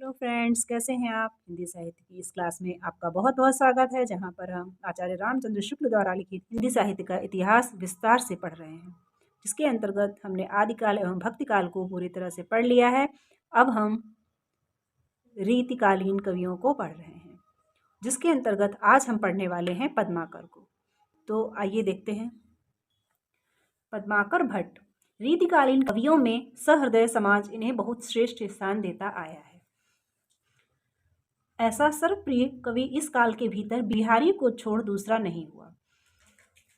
Hello friends, कैसे हैं आप। हिंदी साहित्य की इस क्लास में आपका बहुत बहुत स्वागत है, जहां पर हम आचार्य रामचंद्र शुक्ल द्वारा लिखित हिंदी साहित्य का इतिहास विस्तार से पढ़ रहे हैं, जिसके अंतर्गत हमने आदिकाल एवं भक्तिकाल को पूरी तरह से पढ़ लिया है। अब हम रीतिकालीन कवियों को पढ़ रहे हैं, जिसके अंतर्गत आज हम पढ़ने वाले हैं पद्माकर को। तो आइए देखते हैं। पद्माकर भट्ट रीतिकालीन कवियों में सहृदय समाज इन्हें बहुत श्रेष्ठ स्थान देता आया है। ऐसा सर्वप्रिय कवि इस काल के भीतर बिहारी को छोड़ दूसरा नहीं हुआ।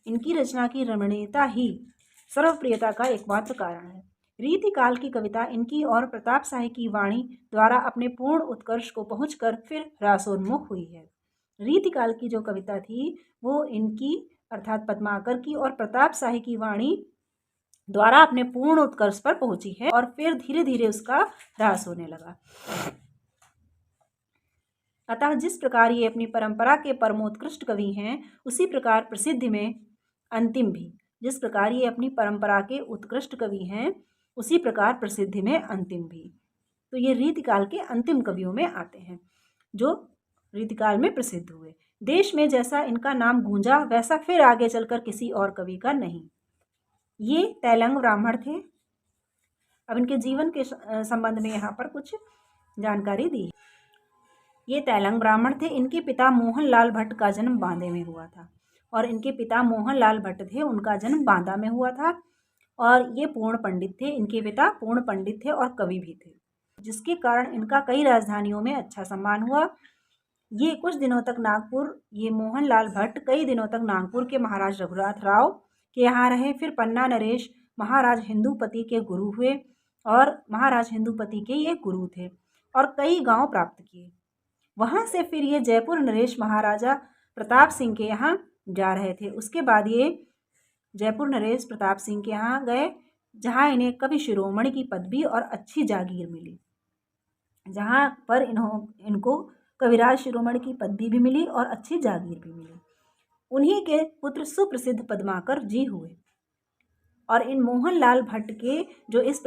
इनकी रचना की रमणीयता ही सर्वप्रियता का एकमात्र कारण है। रीतिकाल की कविता इनकी और प्रताप शाही की वाणी द्वारा अपने पूर्ण उत्कर्ष को पहुंचकर फिर ह्रासोन्मुख हुई है। रीतिकाल की जो कविता थी वो इनकी अर्थात पद्माकर की और प्रताप शाही की वाणी द्वारा अपने पूर्ण उत्कर्ष पर पहुंची है और फिर धीरे धीरे उसका ह्रास होने लगा। अतः जिस प्रकार ये अपनी परंपरा के परमोत्कृष्ट कवि हैं, उसी प्रकार प्रसिद्धि में अंतिम भी। जिस प्रकार ये अपनी परंपरा के उत्कृष्ट कवि हैं, उसी प्रकार प्रसिद्धि में अंतिम भी। तो ये रीतिकाल के अंतिम कवियों में आते हैं, जो रीतिकाल में प्रसिद्ध हुए। देश में जैसा इनका नाम गूंजा, वैसा फिर आगे चलकर किसी और कवि का नहीं। ये तैलंग ब्राह्मण थे। अब इनके जीवन के संबंध में यहाँ पर कुछ जानकारी दी है। ये तैलंग ब्राह्मण थे। इनके पिता मोहनलाल भट्ट का जन्म बांदे में हुआ था और इनके पिता मोहनलाल भट्ट थे, उनका जन्म बांदा में हुआ था। और ये पूर्ण पंडित थे। इनके पिता पूर्ण पंडित थे और कवि भी थे, जिसके कारण इनका कई राजधानियों में अच्छा सम्मान हुआ। ये कुछ दिनों तक ये मोहनलाल भट्ट कई दिनों तक नागपुर के महाराज रघुनाथ राव के यहाँ रहे। फिर पन्ना नरेश महाराज हिंदूपति के गुरु हुए और महाराज हिंदूपति के ये गुरु थे और कई गांव प्राप्त किए। वहाँ से फिर ये जयपुर नरेश महाराजा प्रताप सिंह के यहाँ जा रहे थे। उसके बाद ये जयपुर नरेश प्रताप सिंह के यहाँ गए, जहाँ इन्हें कवि शिरोमणि की पदवी और अच्छी जागीर मिली। जहाँ पर इनको कविराज शिरोमणि की पदवी भी मिली और अच्छी जागीर भी मिली। उन्हीं के पुत्र सुप्रसिद्ध पद्माकर जी हुए और इन मोहनलाल भट्ट के जो इस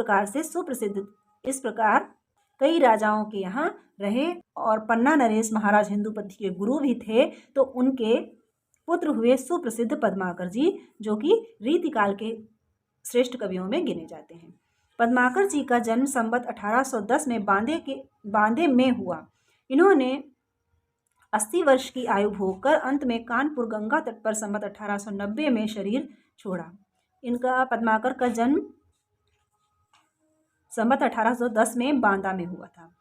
प्रकार कई राजाओं के यहाँ रहे और पन्ना नरेश महाराज हिंदूपति के गुरु भी थे। तो उनके पुत्र हुए सुप्रसिद्ध पद्माकर जी, जो कि रीतिकाल के श्रेष्ठ कवियों में गिने जाते हैं। पद्माकर जी का जन्म संवत 1810 में बांदे में हुआ। इन्होंने 80 वर्ष की आयु भोगकर अंत में कानपुर गंगा तट पर संवत 1890 में शरीर छोड़ा। इनका पद्माकर का जन्म संवत 1810 में बांदा में हुआ था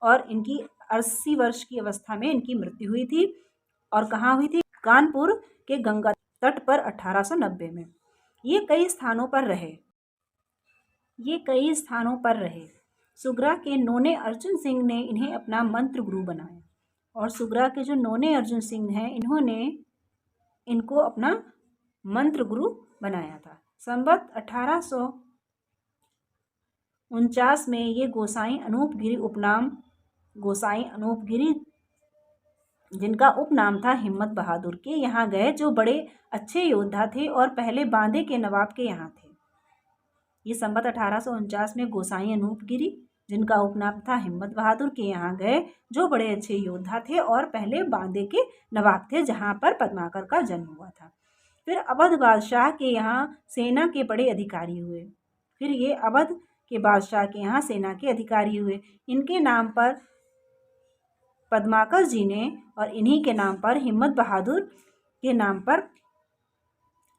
और इनकी 80 वर्ष की अवस्था में इनकी मृत्यु हुई थी। और कहाँ हुई थी? कानपुर के गंगा तट पर 1890 में। ये कई स्थानों पर रहे। सुगरा के नोने अर्जुन सिंह ने इन्हें अपना मंत्र गुरु बनाया और सुगरा के जो नोने अर्जुन सिंह हैं, इन्होंने इनको अपना मंत्र गुरु बनाया था। संवत 1849 में ये गोसाई अनूप गिरी जिनका उपनाम था हिम्मत बहादुर के यहाँ गए, जो बड़े अच्छे योद्धा थे और पहले बांदे के नवाब के यहाँ थे। ये संवत 1849 में गोसाई अनूप गिरी जिनका उपनाम था हिम्मत बहादुर के यहाँ गए, जो बड़े अच्छे योद्धा थे और पहले बांदे के नवाब थे, जहाँ पर पद्माकर का जन्म हुआ था। फिर अवध बादशाह के यहाँ सेना के बड़े अधिकारी हुए। फिर ये अवध के बादशाह के यहाँ सेना के अधिकारी हुए। इनके नाम पर पद्माकर जी ने और इन्हीं के नाम पर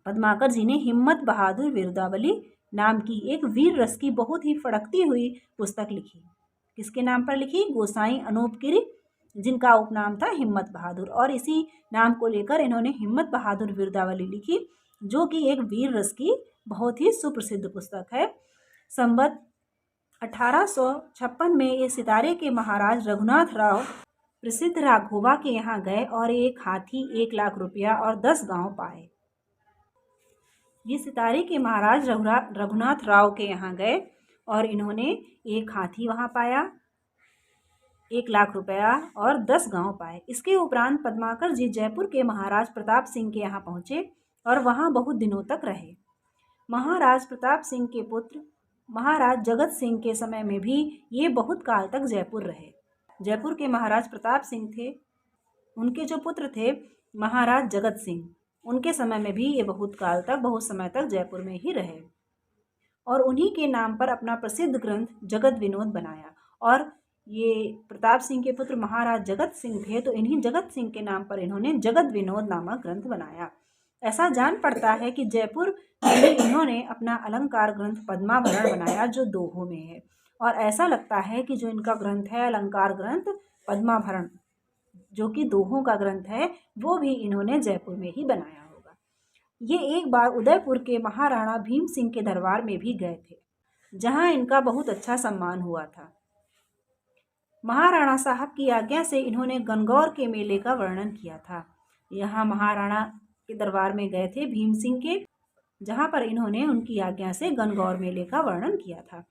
पद्माकर जी ने हिम्मत बहादुर वीरदावली नाम की एक वीर रस की बहुत ही फड़कती हुई पुस्तक लिखी। किसके नाम पर लिखी? गोसाई अनूप गिरी जिनका उपनाम था हिम्मत बहादुर, और इसी नाम को लेकर इन्होंने हिम्मत बहादुर वीरदावली लिखी, जो कि एक वीर रस की बहुत ही सुप्रसिद्ध पुस्तक है। संवत 1856 में ये सितारे के महाराज रघुनाथ राव प्रसिद्ध राघोबा के यहाँ गए और एक हाथी, 1 लाख रुपया और 10 गांव पाए। ये सितारे के महाराज रघुनाथ राव के यहाँ गए और इन्होंने एक हाथी वहाँ पाया, 1 लाख रुपया और 10 गांव पाए। इसके उपरांत पद्माकर जी जयपुर के महाराज प्रताप सिंह के यहाँ पहुँचे और वहाँ बहुत दिनों तक रहे। महाराज प्रताप सिंह के पुत्र महाराज जगत सिंह के समय में भी ये बहुत काल तक जयपुर रहे। जयपुर के महाराज प्रताप सिंह थे, उनके जो पुत्र थे महाराज जगत सिंह, उनके समय में भी ये बहुत समय तक जयपुर में ही रहे और उन्हीं के नाम पर अपना प्रसिद्ध ग्रंथ जगत विनोद बनाया। और ये प्रताप सिंह के पुत्र महाराज जगत सिंह थे, तो इन्हीं जगत सिंह के नाम पर इन्होंने जगत विनोद नामक ग्रंथ बनाया। ऐसा जान पड़ता है कि जयपुर में इन्होंने अपना अलंकार ग्रंथ पद्माभरण बनाया, जो दोहों में है। और ऐसा लगता है कि जो इनका ग्रंथ है अलंकार ग्रंथ पद्माभरण, जो कि दोहों का ग्रंथ है, वो भी इन्होंने जयपुर में ही बनाया होगा। ये एक बार उदयपुर के महाराणा भीम सिंह के दरबार में भी गए थे, जहां इनका बहुत अच्छा सम्मान हुआ था। महाराणा साहब की आज्ञा से इन्होंने गणगौर के मेले का वर्णन किया था। यहाँ महाराणा के दरबार में गए थे भीम सिंह के, जहाँ पर इन्होंने उनकी आज्ञा से गणगौर मेले का वर्णन किया था।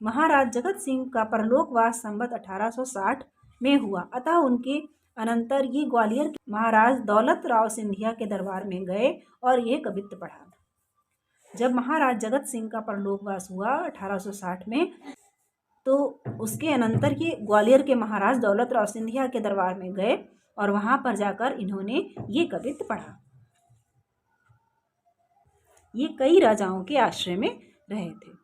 महाराज जगत सिंह का परलोकवास संवत 1860 में हुआ, अतः उनके अनंतर ये ग्वालियर के महाराज दौलत राव सिंधिया के दरबार में गए और ये कवित्त पढ़ा। जब महाराज जगत सिंह का परलोकवास हुआ 1860 में, तो उसके अनंतर ये ग्वालियर के महाराज दौलत राव सिंधिया के दरबार में गए और वहाँ पर जाकर इन्होंने ये कवित्त पढ़ा। ये कई राजाओं के आश्रय में रहे थे।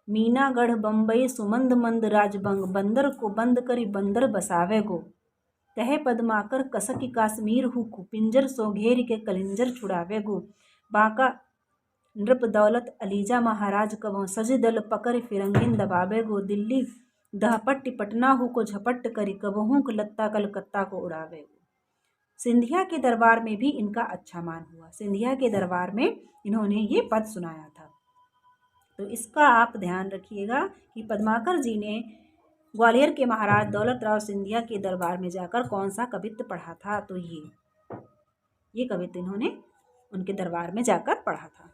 मीनागढ़ बम्बई सुमंद मंद राजबंग, बंदर को बंद करी बंदर बसावे गो, कहे पदमाकर कसकी काश्मीर हुकु, पिंजर सो घेर के कलिंजर छुड़ावे गो, बांका नृप दौलत अलीजा महाराज कबों, सज दल पकड़ फिरंगिन दबावे गो, दिल्ली दहपट्टी पटना हुको झपट करी, कबहू लत्ता कलकत्ता को उड़ावे गो। सिंधिया के दरबार में भी इनका अच्छा मान हुआ। सिंधिया के दरबार में इन्होंने ये पद सुनाया था। तो इसका आप ध्यान रखिएगा कि पद्माकर जी ने ग्वालियर के महाराज दौलत राव सिंधिया के दरबार में जाकर कौन सा कवित्त पढ़ा था। तो ये कवित्त इन्होंने उनके दरबार में जाकर पढ़ा था।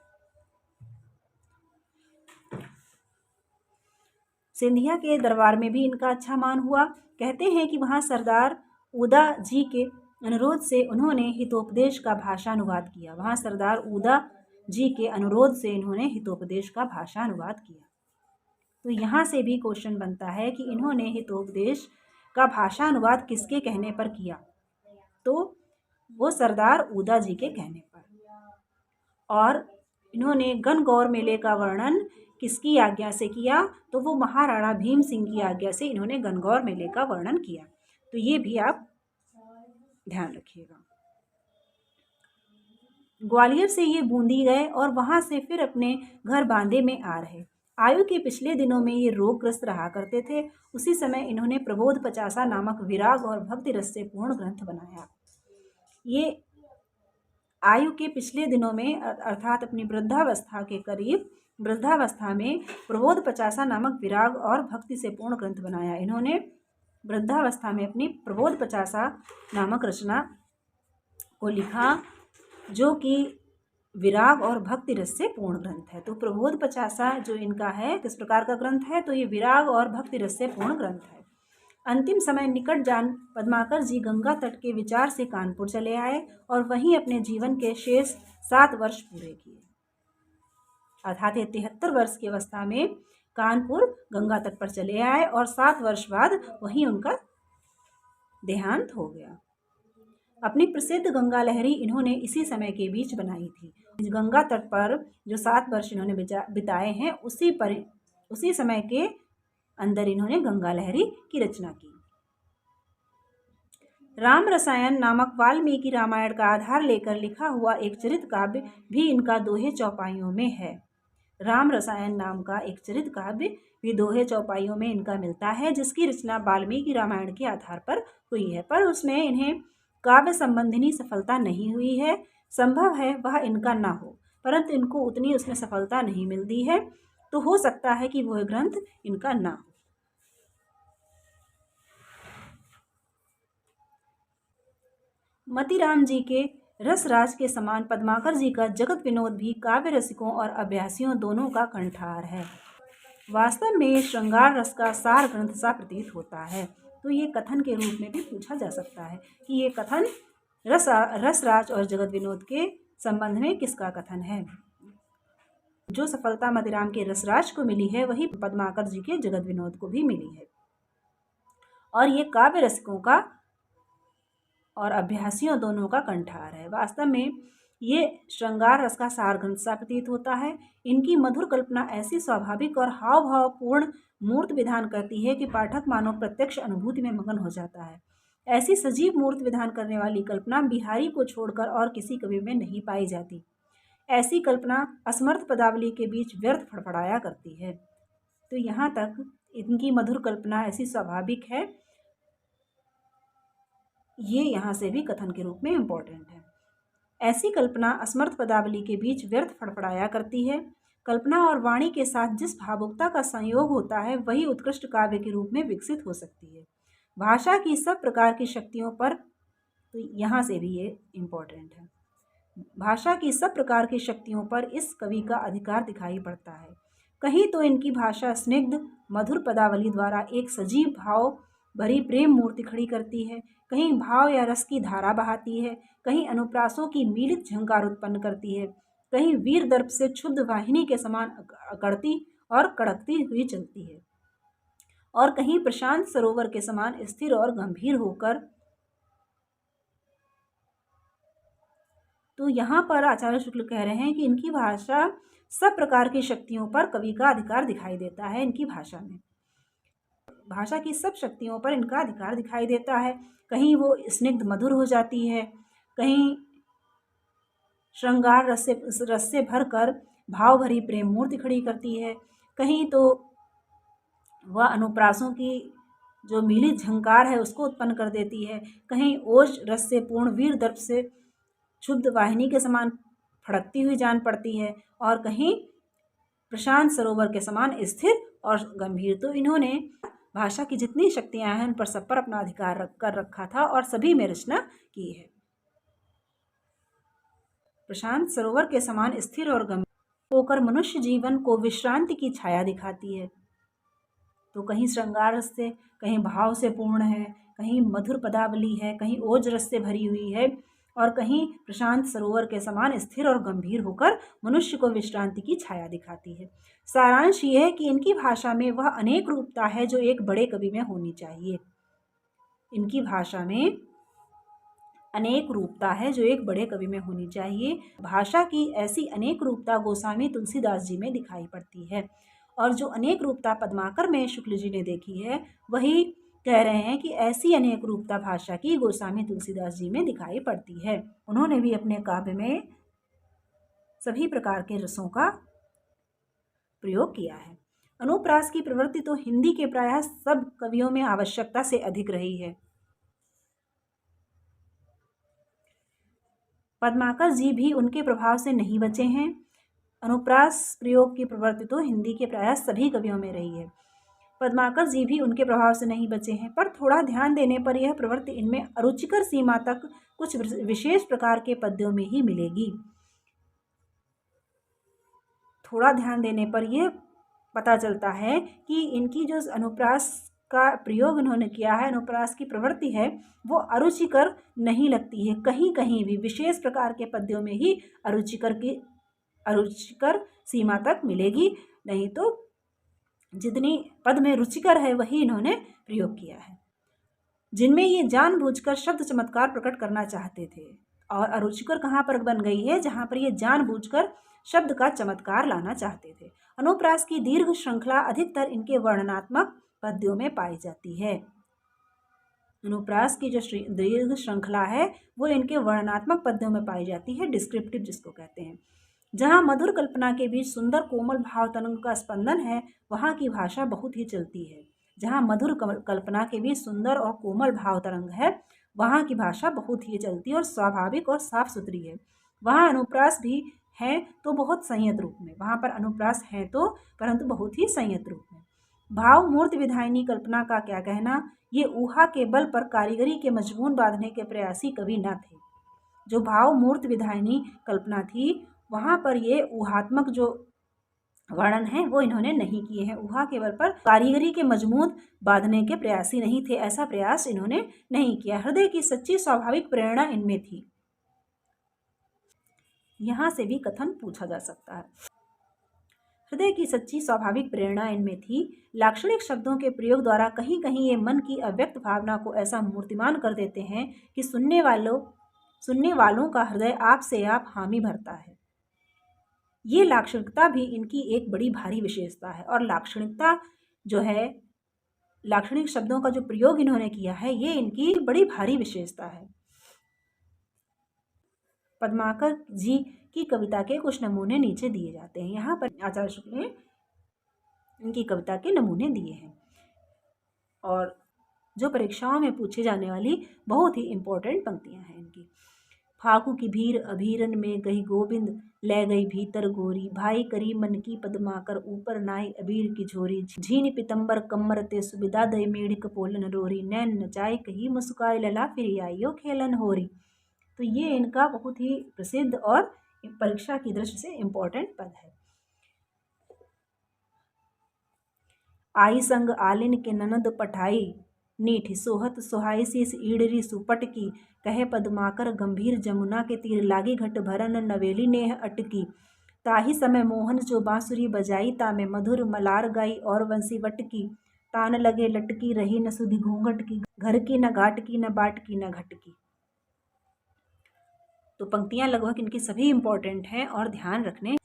सिंधिया के दरबार में भी इनका अच्छा मान हुआ। कहते हैं कि वहाँ सरदार उदा जी के अनुरोध से उन्होंने हितोपदेश का भाषानुवाद किया। वहाँ सरदार उदा जी के अनुरोध से इन्होंने हितोपदेश का भाषानुवाद किया। तो यहाँ से भी क्वेश्चन बनता है कि इन्होंने हितोपदेश का भाषानुवाद किसके कहने पर किया। तो वो सरदार उदा जी के कहने पर। और इन्होंने गणगौर मेले का वर्णन किसकी आज्ञा से किया। तो वो महाराणा भीम सिंह की आज्ञा से इन्होंने गणगौर मेले का वर्णन किया। तो ये भी आप ध्यान रखिएगा। ग्वालियर से ये बूंदी गए और वहाँ से फिर अपने घर बांदे में आ रहे। आयु के पिछले दिनों में ये रोगग्रस्त रहा करते थे। उसी समय इन्होंने प्रबोध पचासा नामक विराग और भक्ति रस से पूर्ण ग्रंथ बनाया। ये आयु के पिछले दिनों में अर्थात अपनी वृद्धावस्था के करीब, वृद्धावस्था में प्रबोध पचासा नामक विराग और भक्ति से पूर्ण ग्रंथ बनाया। इन्होंने वृद्धावस्था में अपनी प्रबोध पचासा नामक रचना को लिखा, जो कि विराग और भक्ति रस से पूर्ण ग्रंथ है। तो प्रबोध पचासा जो इनका है किस प्रकार का ग्रंथ है। तो ये विराग और भक्ति रस से पूर्ण ग्रंथ है। अंतिम समय निकट जान पद्माकर जी गंगा तट के विचार से कानपुर चले आए और वहीं अपने जीवन के शेष 7 वर्ष पूरे किए। अर्थात 73 वर्ष की अवस्था में कानपुर गंगा तट पर चले आए और 7 वर्ष बाद वहीं उनका देहांत हो गया। अपनी प्रसिद्ध गंगा लहरी इन्होंने इसी समय के बीच बनाई थी। इस गंगा तट पर जो 7 वर्ष इन्होंने बिताए हैं, उसी समय के अंदर इन्होंने गंगा लहरी की रचना की। राम रसायन नामक वाल्मीकि रामायण का आधार लेकर लिखा हुआ एक चरित काव्य भी इनका दोहे चौपाइयों में है। राम रसायन नाम का एक चरित काव्य भी दोहे चौपाइयों में इनका मिलता है, जिसकी रचना वाल्मीकि रामायण के आधार पर हुई है, पर उसमें इन्हें काव्य संबंधिनी सफलता नहीं हुई है। संभव है वह इनका ना हो, परंतु इनको उतनी उसमें सफलता नहीं मिलती है, तो हो सकता है कि वह ग्रंथ इनका ना हो। मतीराम जी के रसराज के समान पद्माकर जी का जगत विनोद भी काव्य रसिकों और अभ्यासियों दोनों का कंठार है। वास्तव में ये श्रृंगार रस का सार ग्रंथ सा प्रतीत होता है। तो ये कथन के रूप में भी पूछा जा सकता है कि ये कथन रसराज और जगत विनोद के संबंध में किसका कथन है। जो सफलता मतीराम के रसराज को मिली है, वही पद्माकर जी के जगत विनोद को भी मिली है। और ये काव्य रसिकों का और अभ्यासियों दोनों का कंठार है। वास्तव में ये श्रृंगार रस का सार ग्रंथ सा प्रतीत होता है। इनकी मधुर कल्पना ऐसी स्वाभाविक और हाव भावपूर्ण मूर्त विधान करती है कि पाठक मानो प्रत्यक्ष अनुभूति में मगन हो जाता है। ऐसी सजीव मूर्त विधान करने वाली कल्पना बिहारी को छोड़कर और किसी कवि में नहीं पाई जाती। ऐसी कल्पना असमर्थ पदावली के बीच व्यर्थ फड़फड़ाया करती है। तो यहाँ तक इनकी मधुर कल्पना ऐसी स्वाभाविक है, ये यहाँ से भी कथन के रूप में इम्पोर्टेंट है। ऐसी कल्पना असमर्थ पदावली के बीच व्यर्थ फड़फड़ाया करती है। कल्पना और वाणी के साथ जिस भावुकता का संयोग होता है वही उत्कृष्ट काव्य के रूप में विकसित हो सकती है। भाषा की सब प्रकार की शक्तियों पर, तो यहाँ से भी ये इम्पोर्टेंट है, भाषा की सब प्रकार की शक्तियों पर इस कवि का अधिकार दिखाई पड़ता है। कहीं तो इनकी भाषा स्निग्ध मधुर पदावली द्वारा एक सजीव भाव भरी प्रेम मूर्ति खड़ी करती है, कहीं भाव या रस की धारा बहाती है, कहीं अनुप्रासों की मीलित झंकार उत्पन्न करती है, कहीं वीर दर्प से क्षुब्ध वाहिनी के समान अकड़ती और कड़कती हुई चलती है, और कहीं प्रशांत सरोवर के समान स्थिर और गंभीर होकर। तो यहाँ पर आचार्य शुक्ल कह रहे हैं कि इनकी भाषा सब प्रकार की शक्तियों पर कवि का अधिकार दिखाई देता है। इनकी भाषा में भाषा की सब शक्तियों पर इनका अधिकार दिखाई देता है। कहीं वो स्निग्ध मधुर हो जाती है, कहीं श्रृंगार रस से भरकर भाव भरी प्रेम मूर्ति खड़ी करती है, कहीं तो वह अनुप्रासों की जो मिलित झंकार है उसको उत्पन्न कर देती है, कहीं ओज रस से पूर्ण वीर दर्प से क्षुब्ध वाहिनी के समान फड़कती हुई जान पड़ती है, और कहीं प्रशांत सरोवर के समान स्थिर और गंभीर। तो इन्होंने भाषा की जितनी शक्तियां हैं उन पर सब पर अपना अधिकार कर रखा था और सभी में रचना की है। प्रशांत सरोवर के समान स्थिर और गंभीर होकर मनुष्य जीवन को विश्रांति की छाया दिखाती है। तो कहीं श्रृंगार रस से, कहीं भाव से पूर्ण है, कहीं मधुर पदावली है, कहीं ओज रस से भरी हुई है, और कहीं प्रशांत सरोवर के समान स्थिर और गंभीर होकर मनुष्य को विश्रांति की छाया दिखाती है। सारांश ये है कि इनकी भाषा में वह अनेक रूपता है जो एक बड़े कवि में होनी चाहिए। इनकी भाषा में अनेक रूपता है जो एक बड़े कवि में होनी चाहिए। भाषा की ऐसी अनेक रूपता गोस्वामी तुलसीदास जी में दिखाई पड़ती है, और जो अनेक रूपता पद्माकर में शुक्ल जी ने देखी है वही कह रहे हैं कि ऐसी अनेक रूपता भाषा की गोस्वामी तुलसीदास जी में दिखाई पड़ती है। उन्होंने भी अपने काव्य में सभी प्रकार के रसों का प्रयोग किया है। अनुप्रास की प्रवृत्ति तो हिंदी के प्रायः सब कवियों में आवश्यकता से अधिक रही है। पद्माकर जी भी उनके प्रभाव से नहीं बचे हैं। अनुप्रास प्रयोग की प्रवृत्ति तो हिंदी के प्रायः सभी कवियों में रही है। पद्माकर जी भी उनके प्रभाव से नहीं बचे हैं, पर थोड़ा ध्यान देने पर यह प्रवृत्ति इनमें अरुचिकर सीमा तक कुछ विशेष प्रकार के पद्यों में ही मिलेगी। थोड़ा ध्यान देने पर यह पता चलता है कि इनकी जो अनुप्रास का प्रयोग इन्होंने किया है, अनुप्रास की प्रवृत्ति है, वो अरुचिकर नहीं लगती है। कहीं कहीं भी विशेष प्रकार के पद्यों में ही अरुचिकर सीमा तक मिलेगी, नहीं तो जितनी पद में रुचिकर है वही इन्होंने प्रयोग किया है। जिनमें ये जानबूझकर शब्द चमत्कार प्रकट करना चाहते थे, और अरुचिकर कहाँ पर बन गई है, जहाँ पर ये जानबूझकर शब्द का चमत्कार लाना चाहते थे। अनुप्रास की दीर्घ श्रृंखला अधिकतर इनके वर्णनात्मक पद्यों में पाई जाती है। अनुप्रास की जो दीर्घ श्रृंखला है वो इनके वर्णनात्मक पद्यों में पाई जाती है, डिस्क्रिप्टिव जिसको कहते हैं। जहाँ मधुर कल्पना के बीच सुंदर कोमल भाव तरंग का स्पंदन है वहाँ की भाषा बहुत ही चलती है। जहाँ मधुर कल्पना के बीच सुंदर और कोमल भाव तरंग है वहाँ की भाषा बहुत ही चलती है और स्वाभाविक और साफ सुथरी है। वहाँ अनुप्रास भी है तो बहुत संयत रूप में, वहाँ पर अनुप्रास है तो परंतु बहुत ही संयत रूप में। भाव मूर्ति विधायिनी कल्पना का क्या कहना, ये ऊहा के बल पर कारीगरी के मजबून बांधने के प्रयासी कवि न थे। जो भाव मूर्ति विधायिनी कल्पना थी वहाँ पर ये ऊहात्मक जो वर्णन है वो इन्होंने नहीं किए हैं। ऊहा के बल पर कारीगरी के मजबूत बांधने के प्रयासी नहीं थे, ऐसा प्रयास इन्होंने नहीं किया। हृदय की सच्ची स्वाभाविक प्रेरणा इनमें थी। यहाँ से भी कथन पूछा जा सकता है। हृदय की सच्ची स्वाभाविक प्रेरणा इनमें थी। लाक्षणिक शब्दों के प्रयोग द्वारा कहीं कहीं ये मन की अव्यक्त भावना को ऐसा मूर्तिमान कर देते हैं कि सुनने वालों का हृदय आप से आप हामी भरता है। ये लाक्षणिकता भी इनकी एक बड़ी भारी विशेषता है। और लाक्षणिकता जो है, लाक्षणिक शब्दों का जो प्रयोग इन्होंने किया है, ये इनकी बड़ी भारी विशेषता है। पद्माकर जी की कविता के कुछ नमूने नीचे दिए जाते हैं। यहाँ पर आचार्य शुक्ल ने इनकी कविता के नमूने दिए हैं और जो परीक्षाओं में पूछे जाने वाली बहुत ही इम्पोर्टेंट पंक्तियां हैं इनकी। फाकू की भीर अभीरन में गई गोविंद, ले गई भीतर गोरी, भाई करी मन की पद्माकर, ऊपर नाई अबीर की झोरी, झीन पितंबर कम्मर ते सुविधा दई मेढ़िक पोलन रोरी, नैन नचाई कही मुस्काई लला फिर आइयो खेलन होरी। तो ये इनका बहुत ही प्रसिद्ध और परीक्षा की दृष्टि से इम्पोर्टेंट पद है। आई संग आलिन के ननद पठाई, नीठ सोहत सुहाई शीस ईडरी सुपट की, कहे पद्माकर गंभीर जमुना के तीर, लागी घट भरन नवेली नेह अटकी, ताही समय मोहन जो बांसुरी बजाई, तामे मधुर मलार गाई और वंशी वटकी, तान लगे लटकी रही न सुधी घूंघट की, घर की न घाट की न बाट की न घट की। तो पंक्तियां लगभग इनकी सभी इम्पोर्टेंट हैं और ध्यान रखने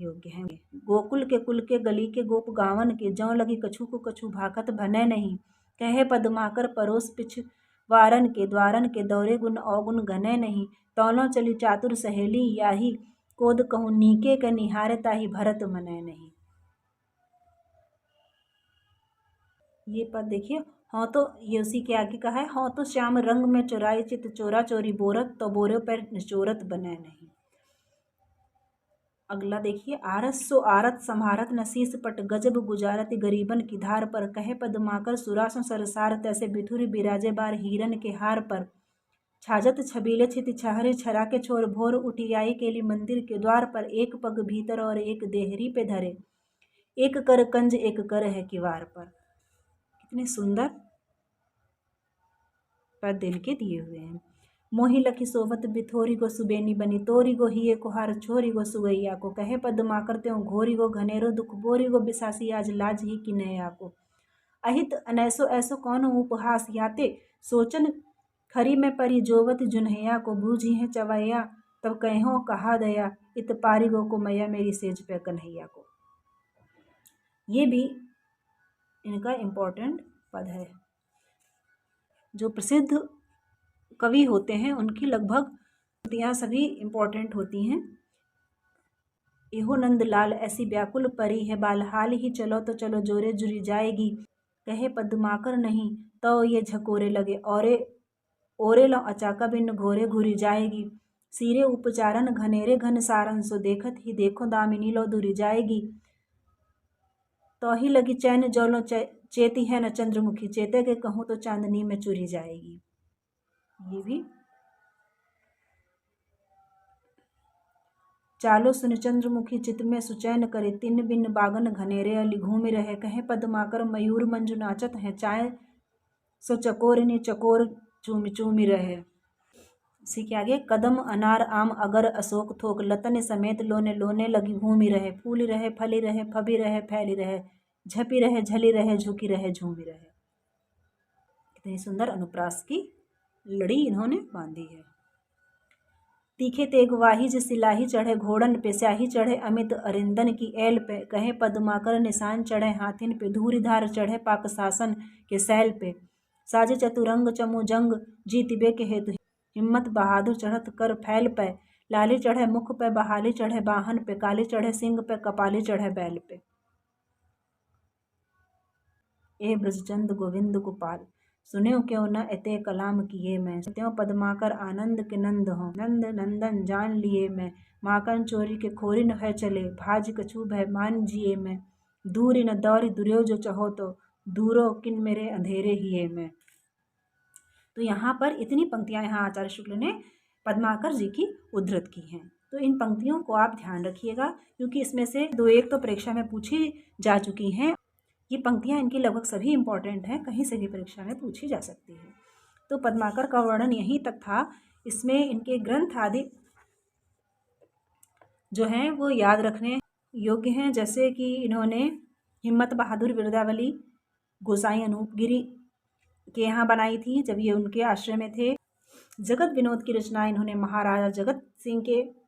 योग्य हैं। गोकुल के कुल के गली के गोप गावन के, जौ लगी कछु को कछु भाकत भनै नहीं, कहे पद्माकर परोस पिछ वारन के, द्वारन के दौरे गुण अवगुण घनै नहीं, तौलों चली चातुर सहेली याही, कोद कहूँ नीके के निहारे ताही भरत मनै नहीं। ये पद देखिए, हाँ तो ये उसी के आगे का है, हाँ तो श्याम रंग में चुराई चित चोरा चोरी बोरत, तो बोरे पर निचोरत बनै नहीं। अगला देखिए, आरस सो आरत संहारत नसीस पट, गजब गुजारत गरीबन की धार पर, कहे पद्माकर सुरासों सरसार, तैसे बिथुरी बिराजे बार हीरन के हार पर, छाजत छबीले छित छहरे छरा के छोर, भोर उठी आई केली मंदिर के द्वार पर, एक पग भीतर और एक देहरी पे धरे, एक कर कंज एक कर है किवार पर। कितने सुंदर पद इनके दिए हुए हैं। मोहि लखी सोवत बिथोरी गो सुबेनी बनी, तोरी गो हिये कुहार छोरी गो सुगैया को, कहे पद्माकर त्यों घोरी गो घनेरो दुख, बोरी गो बिसासी आज लाज ही कि नया को, अहित अनैसो ऐसो कौन उपहास याते, सोचन खरी में परी जोवत जुन्हैया को, बूझी है चवैया तब कहो कहा दया, इत पारी गो को मैया मेरी सेज पे कन्हैया को। ये भी इनका इम्पोर्टेंट पद है। जो प्रसिद्ध कवि होते हैं उनकी लगभग कृतियाँ सभी इम्पोर्टेंट होती हैं। एहो नंदलाल ऐसी व्याकुल परी है, बालहाल ही चलो तो चलो जोरे जुरी जाएगी, कहे पद्माकर नहीं तो ये झकोरे लगे, ओरे लो अचाका बिन घोरे घुरी जाएगी, सीरे उपचारन घनेरे घन सारन, सो देखत ही देखो दामिनी लो दूरी जाएगी, तो ही लगी चैन जोलो चेती है न चंद्रमुखी, चेते के कहूँ तो चांदनी में चुरी जाएगी। ये भी चालो सुन चंद्रमुखी चित में सुचैन करे, तिन बिन बागन घनेरे अली घूम रहे, कहे पद्माकर मयूर मंजू नाचत है, चाय सो चकोरनी चकोर चूमी चूमी रहे। इसी के आगे, कदम अनार आम अगर अशोक थोक, लतन समेत लोने लोने लगी घूमी रहे, फूली रहे फली रहे फबी रहे फैली रहे, झपी रहे झली रहे झुकी रहे झूमी रहे। कितनी सुंदर अनुप्रास की लड़ी इन्होंने बांधी है। तीखे तेग वाही ज सिलाही चढ़े घोड़न पे, स्याही चढ़े अमित अरिंदन की एल पे, कहे पद्माकर निशान चढ़े हाथिन पे, धूरिधार चढ़े पाक शासन के सैल पे, साजे चतुरंग चमू जंग जीतिबे के हेतु, हिम्मत बहादुर चढ़त कर फैल पे, लाली चढ़े मुख पे बहाली चढ़े बाहन पे, काली चढ़े सिंह पे कपाली चढ़े बैल पे। ए ब्रजचंद गोविंद गोपाल, सुन्यो क्यों न एते कलाम किए मैं, त्यों पद्माकर आनंद के नंद हो, नंद नंदन जान लिए मैं, माकन चोरी के खोरी न है चले, भाज कछु भय मान जिए मैं, दूरी न दौरी दुर्यो जो चहो तो, दूरो किन मेरे अंधेरे हिए मैं। तो यहाँ पर इतनी पंक्तियाँ यहाँ आचार्य शुक्ल ने पद्माकर जी की उद्धृत की हैं। तो इन पंक्तियों को आप ध्यान रखिएगा, क्योंकि इसमें से 2-1 तो परीक्षा में पूछी जा चुकी हैं। ये पंक्तियाँ इनकी लगभग सभी इम्पॉर्टेंट हैं, कहीं से भी परीक्षा में पूछी जा सकती है। तो पद्माकर का वर्णन यहीं तक था। इसमें इनके ग्रंथ आदि जो हैं वो याद रखने योग्य हैं, जैसे कि इन्होंने हिम्मत बहादुर बिरदावली गोसाई अनूपगिरी के यहाँ बनाई थी जब ये उनके आश्रय में थे। जगत विनोद की रचना इन्होंने महाराजा जगत सिंह के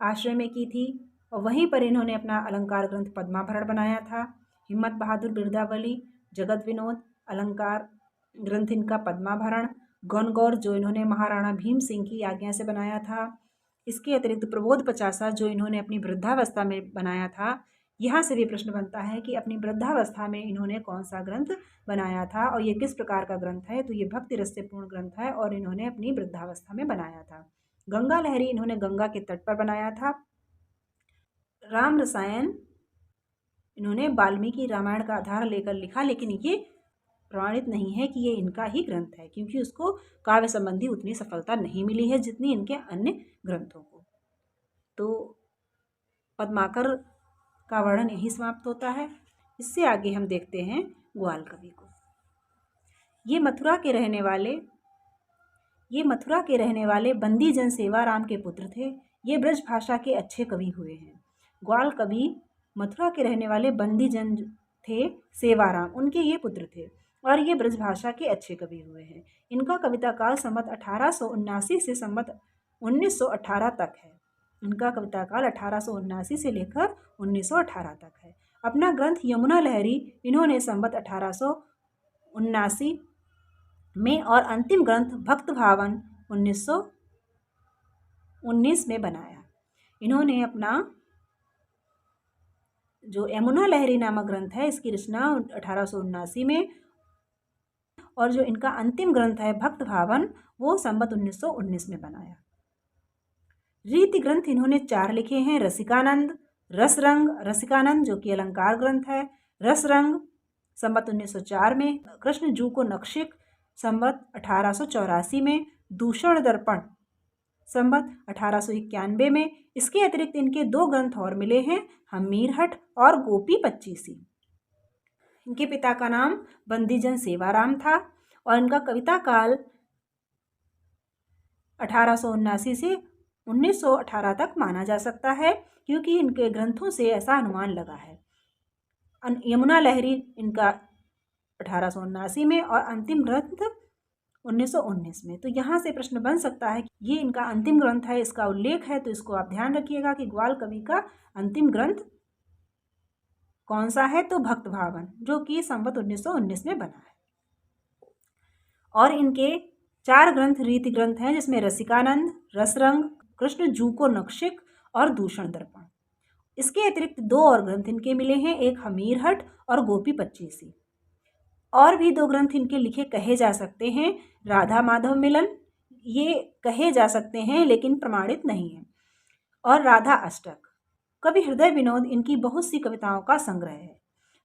आश्रय में की थी और वहीं पर इन्होंने अपना अलंकार ग्रंथ पद्माभरण बनाया था। हिम्मत बहादुर बिरदावली, जगत विनोद, अलंकार ग्रंथ इनका पद्माभरण, गणगौर जो इन्होंने महाराणा भीम सिंह की आज्ञा से बनाया था। इसके अतिरिक्त प्रबोध पचासा जो इन्होंने अपनी वृद्धावस्था में बनाया था। यहाँ से भी प्रश्न बनता है कि अपनी वृद्धावस्था में इन्होंने कौन सा ग्रंथ बनाया था और ये किस प्रकार का ग्रंथ है। तो ये भक्ति रस से पूर्ण ग्रंथ है और इन्होंने अपनी वृद्धावस्था में बनाया था। गंगा लहरी इन्होंने गंगा के तट पर बनाया था। राम रसायन इन्होंने वाल्मीकि रामायण का आधार लेकर लिखा, लेकिन ये प्रमाणित नहीं है कि ये इनका ही ग्रंथ है, क्योंकि उसको काव्य संबंधी उतनी सफलता नहीं मिली है जितनी इनके अन्य ग्रंथों को। तो पद्माकर का वर्णन यही समाप्त होता है। इससे आगे हम देखते हैं ग्वाल कवि को। ये मथुरा के रहने वाले बंदी जन सेवाराम के पुत्र थे। ये ब्रज भाषा के अच्छे कवि हुए हैं। ग्वाल कवि मथुरा के रहने वाले बंदी जन थे सेवाराम, उनके ये पुत्र थे और ये ब्रज भाषा के अच्छे कवि हुए हैं। इनका कविता काल संवत 1879 से संवत 1918 तक है। इनका कविता काल 1879 से लेकर 1918 तक है। अपना ग्रंथ यमुना लहरी इन्होंने संवत 1879 में और अंतिम ग्रंथ भक्त भावन 1919 में बनाया। इन्होंने अपना जो यमुना लहरी नामक ग्रंथ है इसकी रचना 1879 में और जो इनका अंतिम ग्रंथ है भक्त भावन वो संवत 1919 में बनाया। रीति ग्रंथ इन्होंने 4 लिखे हैं। रसिकानंद, रसरंग, रसिकानंद जो कि अलंकार ग्रंथ है, रसरंग संवत 1904 में, कृष्ण जू को नक्शिक संवत 1884 में, दूषण दर्पण संवत 1891 में। इसके अतिरिक्त इनके 2 ग्रंथ और मिले हैं, हमीरहट और गोपी पच्चीसी। इनके पिता का नाम बंदीजन सेवाराम था और इनका कविता काल 1879 से 1918 तक माना जा सकता है, क्योंकि इनके ग्रंथों से ऐसा अनुमान लगा है। यमुना लहरी इनका 1879 में और अंतिम ग्रंथ 1919 में। तो यहाँ से प्रश्न बन सकता है कि ये इनका अंतिम ग्रंथ है, इसका उल्लेख है, तो इसको आप ध्यान रखिएगा कि ग्वाल कवि का अंतिम ग्रंथ कौन सा है, तो भक्त भावन जो कि संवत 1919 में बना है। और इनके 4 ग्रंथ रीति ग्रंथ हैं, जिसमें रसिकानंद, रसरंग, कृष्ण जू को नक्शिक और दूषण दर्पण। इसके अतिरिक्त 2 और ग्रंथ इनके मिले हैं, एक हमीरहट और गोपी पच्चीसी। और भी 2 ग्रंथ इनके लिखे कहे जा सकते हैं, राधा माधव मिलन, ये कहे जा सकते हैं लेकिन प्रमाणित नहीं है, और राधा अष्टक। कवि हृदय विनोद इनकी बहुत सी कविताओं का संग्रह है।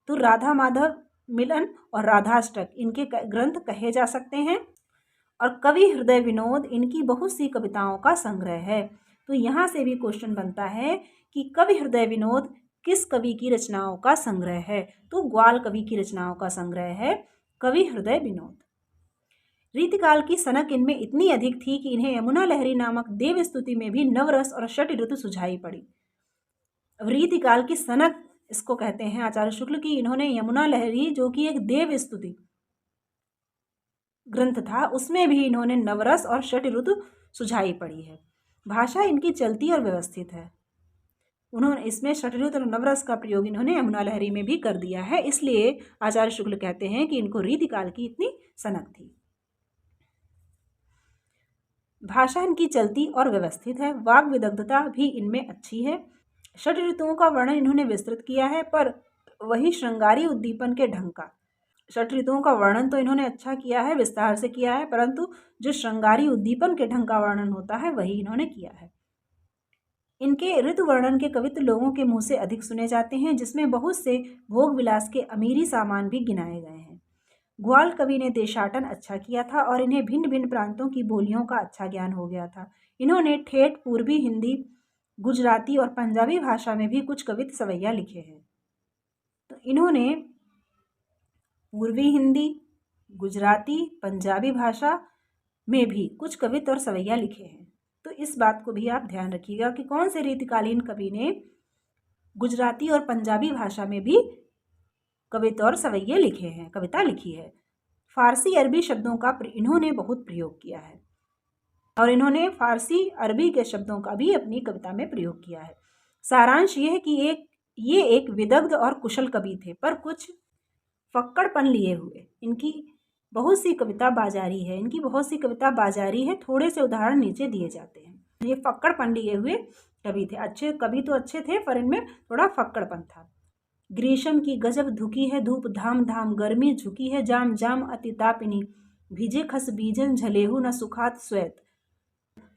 तो राधा माधव मिलन और राधा अष्टक इनके ग्रंथ कहे जा सकते हैं और कवि हृदय विनोद इनकी बहुत सी कविताओं का संग्रह है। तो यहाँ से भी क्वेश्चन बनता है कि कवि हृदय विनोद किस कवि की रचनाओं का संग्रह है, तो ग्वाल कवि की रचनाओं का संग्रह है कवि हृदय विनोद। रीतिकाल की सनक इनमें इतनी अधिक थी कि इन्हें यमुना लहरी नामक देव स्तुति में भी नवरस और षट ऋतु सुझाई पड़ी। रीतिकाल की सनक इसको कहते हैं आचार्य शुक्ल की। इन्होंने यमुना लहरी जो कि एक देव स्तुति ग्रंथ था, उसमें भी इन्होंने नवरस और षट ऋतु सुझाई पड़ी है। भाषा इनकी चलती और व्यवस्थित है। उन्होंने इसमें षट ऋतु और नवरस का प्रयोग इन्होंने यमुना लहरी में भी कर दिया है, इसलिए आचार्य शुक्ल कहते हैं कि इनको रीतिकाल की इतनी सनक थी। भाषा इनकी चलती और व्यवस्थित है। वाग विदग्धता भी इनमें अच्छी है। षट ऋतुओं का वर्णन इन्होंने विस्तृत किया है, पर वही श्रृंगारी उद्दीपन के ढंग का। षट ऋतुओं का वर्णन तो इन्होंने अच्छा किया है, विस्तार से किया है, परंतु जो श्रृंगारी उद्दीपन के ढंग का वर्णन होता है वही इन्होंने किया है। इनके ऋतु वर्णन के कवित्व लोगों के मुंह से अधिक सुने जाते हैं, जिसमें बहुत से भोग विलास के अमीरी सामान भी गिनाए गए हैं। ग्वाल कवि ने देशाटन अच्छा किया था और इन्हें भिन्न भिन्न प्रांतों की बोलियों का अच्छा ज्ञान हो गया था। इन्होंने ठेठ, पूर्वी हिंदी, गुजराती और पंजाबी भाषा में भी कुछ कवित्व सवैया लिखे हैं। तो इन्होंने पूर्वी हिंदी, गुजराती, पंजाबी भाषा में भी कुछ कवित्व और सवैया लिखे हैं। तो इस बात को भी आप ध्यान रखिएगा कि कौन से रीतिकालीन कवि ने गुजराती और पंजाबी भाषा में भी कविता और सवैये लिखे हैं, कविता लिखी है। फारसी अरबी शब्दों का इन्होंने बहुत प्रयोग किया है और इन्होंने फारसी अरबी के शब्दों का भी अपनी कविता में प्रयोग किया है। सारांश ये है कि ये एक विदग्ध और कुशल कवि थे, पर कुछ फक्कड़पन लिए हुए। इनकी बहुत सी कविता बाजारी है। थोड़े से उदाहरण नीचे दिए जाते हैं। ये फक्कड़पन लिए हुए कवि थे। अच्छे कवि तो अच्छे थे, पर इनमें थोड़ा फक्कड़पन था। ग्रीष्म की गजब धुकी है धूप, धाम धाम गर्मी झुकी है, जाम जाम अति तापिनी, भीजे खस बीजन झलेहू न सुखात श्वेत,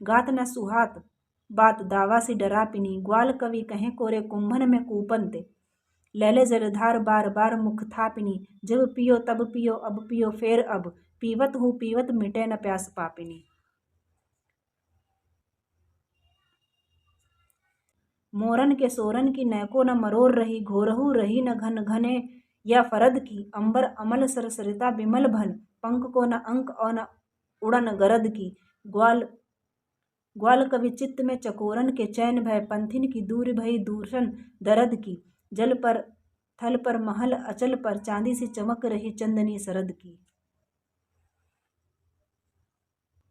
गात न सुहात बात दावा सी डरापिनी, ग्वाल कवि कहें कोरे कुंभन में कूपन ते, लैले जलधार बार बार मुख थापिनी, जब पियो तब पियो अब पियो फेर अब, पीवत हूँ पीवत मिटे न प्यास पापिनी। मोरन के सोरन की नैको न मरोर रही, घोरहू रही न घन घने या फरद की, अंबर अमल सरसरिता बिमल भल, पंख को न अंक और न उड़न गरद की, ग्वाल कवि चित्त में चकोरन के चैन भय, पंथिन की दूर भई दूषण दरद की, जल पर थल पर महल अचल पर, चांदी सी चमक रही चंदनी सरद की।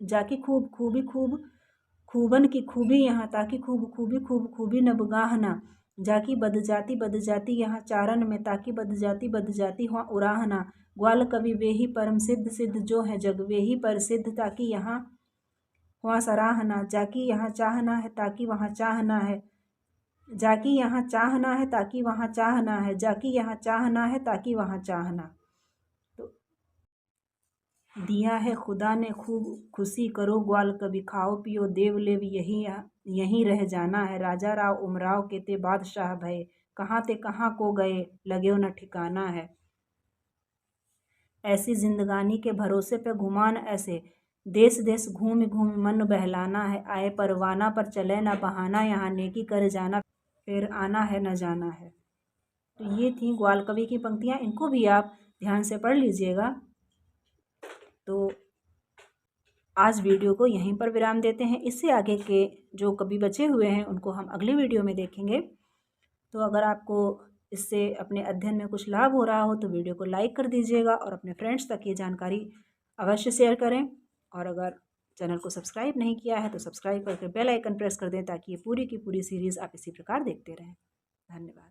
जाकी खूब खूबी खूब खूबन की खूबी यहाँ, ताकि खूब खूबी न बुगाहना, जाकी बद जाती यहाँ चारण में, ताकि बद जाती हुआ उराहना, ग्वाल कवि वे ही परम सिद्ध सिद्ध जो है जग, वे ही पर सिद्ध ताकि यहाँ हुआ सराहना, जाकी यहाँ चाहना है ताकि वहाँ चाहना है, जाकी यहाँ चाहना है ताकि वहाँ चाहना है, जाकी यहाँ चाहना है ताकि वहाँ चाहना। तो दिया है खुदा ने खूब खुशी करो ग्वाल कभी, खाओ पियो देव लेव यहीं रह जाना है, राजा राव उमराव के ते बादशाह भये, कहाँ ते कहाँ को गए लगे न ठिकाना है, ऐसी जिंदगानी के भरोसे पे गुमान ऐसे, देश देश घूम घूम मन बहलाना है, आए परवाना पर चले ना बहाना, यहाँ नेकी कर जाना फिर आना है न जाना है। तो ये थी ग्वाल कवि की पंक्तियाँ। इनको भी आप ध्यान से पढ़ लीजिएगा। तो आज वीडियो को यहीं पर विराम देते हैं। इससे आगे के जो कवि बचे हुए हैं उनको हम अगली वीडियो में देखेंगे। तो अगर आपको इससे अपने अध्ययन में कुछ लाभ हो रहा हो तो वीडियो को लाइक कर दीजिएगा और अपने फ्रेंड्स तक ये जानकारी अवश्य शेयर करें। और अगर चैनल को सब्सक्राइब नहीं किया है तो सब्सक्राइब करके बेल आइकन प्रेस कर दें, ताकि ये पूरी की पूरी सीरीज़ आप इसी प्रकार देखते रहें। धन्यवाद।